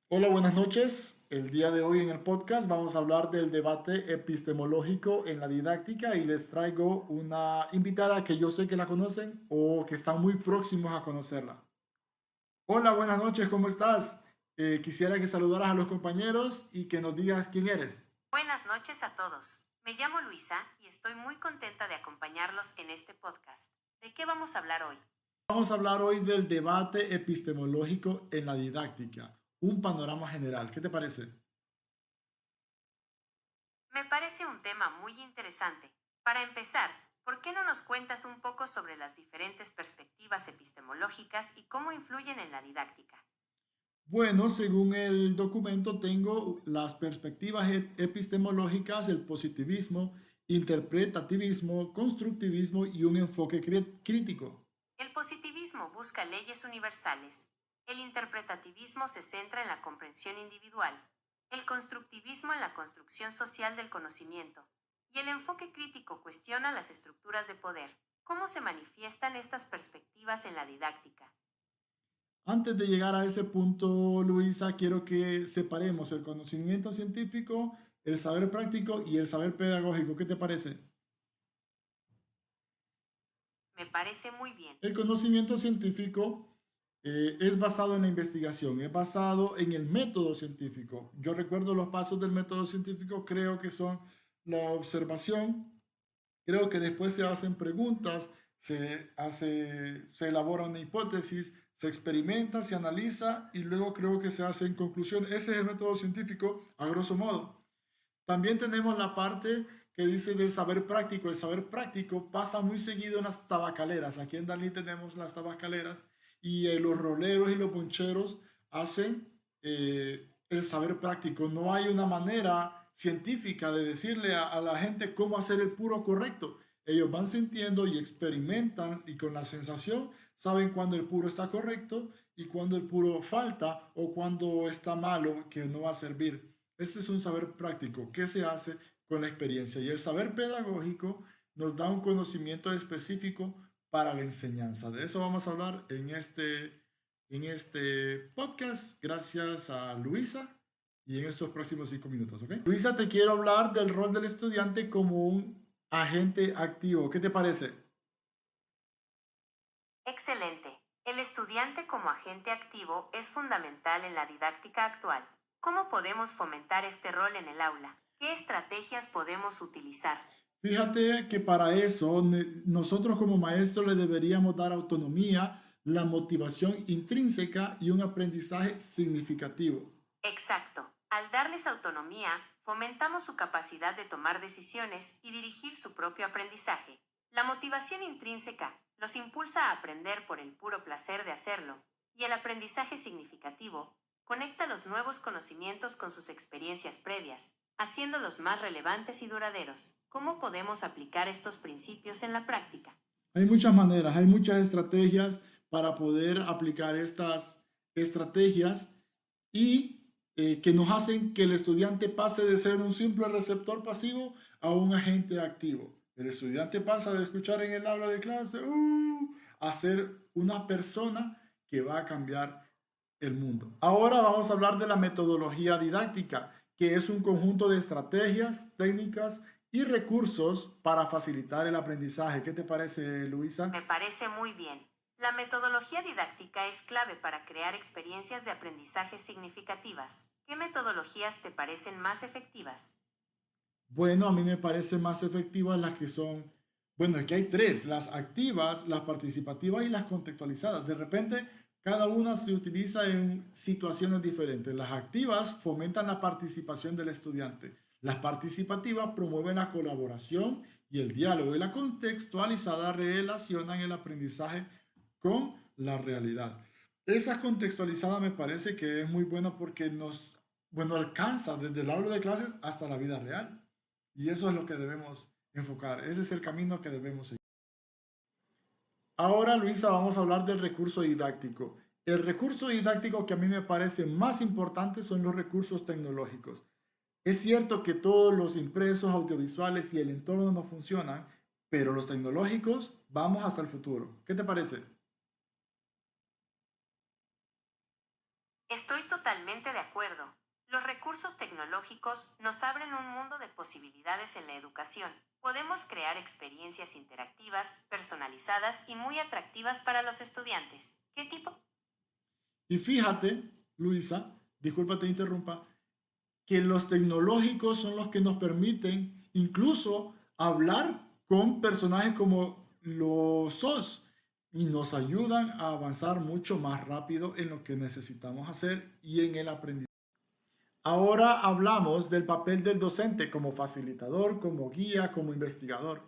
Hola, buenas noches. El día de hoy en el podcast vamos a hablar del debate epistemológico en la didáctica y les traigo una invitada que yo sé que la conocen o que están muy próximos a conocerla. Hola, buenas noches, ¿cómo estás? Quisiera que saludaras a los compañeros y que nos digas quién eres. Buenas noches a todos. Me llamo Luisa y estoy muy contenta de acompañarlos en este podcast. ¿De qué vamos a hablar hoy? Vamos a hablar hoy del debate epistemológico en la didáctica, un panorama general. ¿Qué te parece? Me parece un tema muy interesante. Para empezar, ¿por qué no nos cuentas un poco sobre las diferentes perspectivas epistemológicas y cómo influyen en la didáctica? Bueno, según el documento tengo las perspectivas epistemológicas, el positivismo, interpretativismo, constructivismo y un enfoque crítico. El positivismo busca leyes universales. El interpretativismo se centra en la comprensión individual. El constructivismo en la construcción social del conocimiento. Y el enfoque crítico cuestiona las estructuras de poder. ¿Cómo se manifiestan estas perspectivas en la didáctica? Antes de llegar a ese punto, Luisa, quiero que separemos el conocimiento científico, el saber práctico y el saber pedagógico. ¿Qué te parece? Me parece muy bien. El conocimiento científico es basado en la investigación, es basado en el método científico. Yo recuerdo los pasos del método científico, creo que son la observación, creo que después se hacen preguntas, se elabora una hipótesis, se experimenta, se analiza y luego creo que se hacen conclusiones. Ese es el método científico a grosso modo. También tenemos la parte que dice del saber práctico. El saber práctico pasa muy seguido en las tabacaleras. Aquí en Dalí tenemos las tabacaleras y los roleros y los poncheros hacen el saber práctico. No hay una manera científica de decirle a la gente cómo hacer el puro correcto. Ellos van sintiendo y experimentan y con la sensación saben cuándo el puro está correcto y cuándo el puro falta o cuándo está malo que no va a servir. Este es un saber práctico que se hace con la experiencia y el saber pedagógico nos da un conocimiento específico para la enseñanza. De eso vamos a hablar en este podcast gracias a Luisa y en estos próximos 5 minutos. ¿Ok? Luisa, te quiero hablar del rol del estudiante como un agente activo. ¿Qué te parece? Excelente. El estudiante como agente activo es fundamental en la didáctica actual. ¿Cómo podemos fomentar este rol en el aula? ¿Qué estrategias podemos utilizar? Fíjate que para eso nosotros como maestros le deberíamos dar autonomía, la motivación intrínseca y un aprendizaje significativo. Exacto. Al darles autonomía, fomentamos su capacidad de tomar decisiones y dirigir su propio aprendizaje. La motivación intrínseca los impulsa a aprender por el puro placer de hacerlo, y el aprendizaje significativo conecta los nuevos conocimientos con sus experiencias previas, haciéndolos más relevantes y duraderos. ¿Cómo podemos aplicar estos principios en la práctica? Hay muchas maneras, hay muchas estrategias para poder aplicar estas estrategias y que nos hacen que el estudiante pase de ser un simple receptor pasivo a un agente activo. El estudiante pasa de escuchar en el aula de clase a ser una persona que va a cambiar el mundo. Ahora vamos a hablar de la metodología didáctica, que es un conjunto de estrategias, técnicas y recursos para facilitar el aprendizaje. ¿Qué te parece, Me Luisa? parece muy bien. La metodología didáctica es clave para crear experiencias de aprendizaje significativas. ¿Qué metodologías te parecen más efectivas? Bueno, a mí me parecen más efectivas las que son, bueno, aquí hay tres, las activas, las participativas y las contextualizadas. De repente, cada una se utiliza en situaciones diferentes. Las activas fomentan la participación del estudiante. Las participativas promueven la colaboración y el diálogo. Y la contextualizada relacionan el aprendizaje con la realidad. Esa contextualizada me parece que es muy buena porque nos, bueno, alcanza desde el aula de clases hasta la vida real. Y eso es lo que debemos enfocar. Ese es el camino que debemos seguir. Ahora, Luisa, vamos a hablar del recurso didáctico. El recurso didáctico que a mí me parece más importante son los recursos tecnológicos. Es cierto que todos los impresos, audiovisuales y el entorno no funcionan, pero los tecnológicos vamos hasta el futuro. ¿Qué te parece? Estoy totalmente de acuerdo. Los recursos tecnológicos nos abren un mundo de posibilidades en la educación. Podemos crear experiencias interactivas, personalizadas y muy atractivas para los estudiantes. ¿Qué tipo? Y fíjate, Luisa, disculpa te interrumpa, que los tecnológicos son los que nos permiten incluso hablar con personajes como los SOS y nos ayudan a avanzar mucho más rápido en lo que necesitamos hacer y en el aprendizaje. Ahora hablamos del papel del docente como facilitador, como guía, como investigador.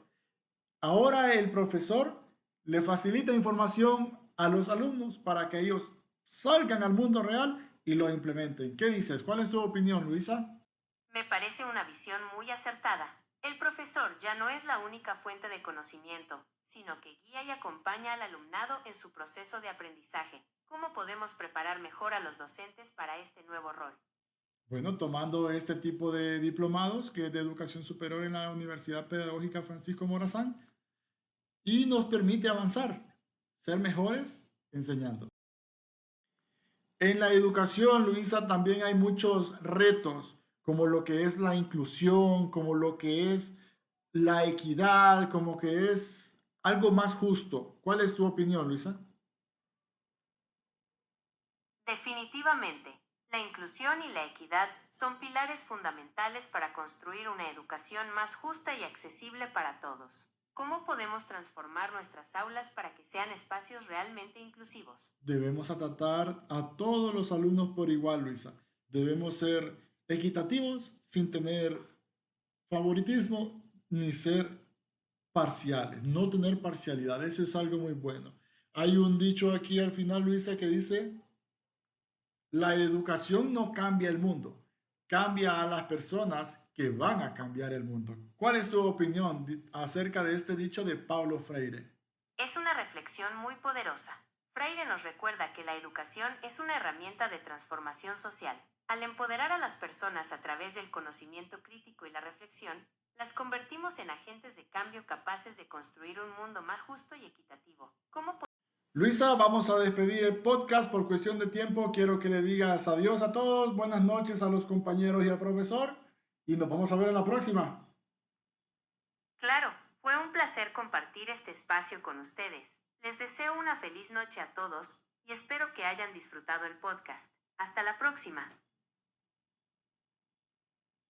Ahora el profesor le facilita información a los alumnos para que ellos salgan al mundo real y lo implementen. ¿Qué dices? ¿Cuál es tu opinión, Luisa? Me parece una visión muy acertada. El profesor ya no es la única fuente de conocimiento, sino que guía y acompaña al alumnado en su proceso de aprendizaje. ¿Cómo podemos preparar mejor a los docentes para este nuevo rol? Bueno, tomando este tipo de diplomados, que es de educación superior en la Universidad Pedagógica Francisco Morazán, y nos permite avanzar, ser mejores enseñando. En la educación, Luisa, también hay muchos retos, como lo que es la inclusión, como lo que es la equidad, como que es algo más justo. ¿Cuál es tu opinión, Luisa? Definitivamente, la inclusión y la equidad son pilares fundamentales para construir una educación más justa y accesible para todos. ¿Cómo podemos transformar nuestras aulas para que sean espacios realmente inclusivos? Debemos tratar a todos los alumnos por igual, Luisa. Debemos ser equitativos sin tener favoritismo ni ser parciales, no tener parcialidad. Eso es algo muy bueno. Hay un dicho aquí al final, Luisa, que dice, la educación no cambia el mundo, cambia a las personas que van a cambiar el mundo. ¿Cuál es tu opinión acerca de este dicho de Paulo Freire? Es una reflexión muy poderosa. Freire nos recuerda que la educación es una herramienta de transformación social. Al empoderar a las personas a través del conocimiento crítico y la reflexión, las convertimos en agentes de cambio capaces de construir un mundo más justo y equitativo. ¿Cómo Luisa, vamos a despedir el podcast por cuestión de tiempo. Quiero que le digas adiós a todos, buenas noches a los compañeros y al profesor y nos vamos a ver en la próxima. Claro, fue un placer compartir este espacio con ustedes. Les deseo una feliz noche a todos y espero que hayan disfrutado el podcast. Hasta la próxima.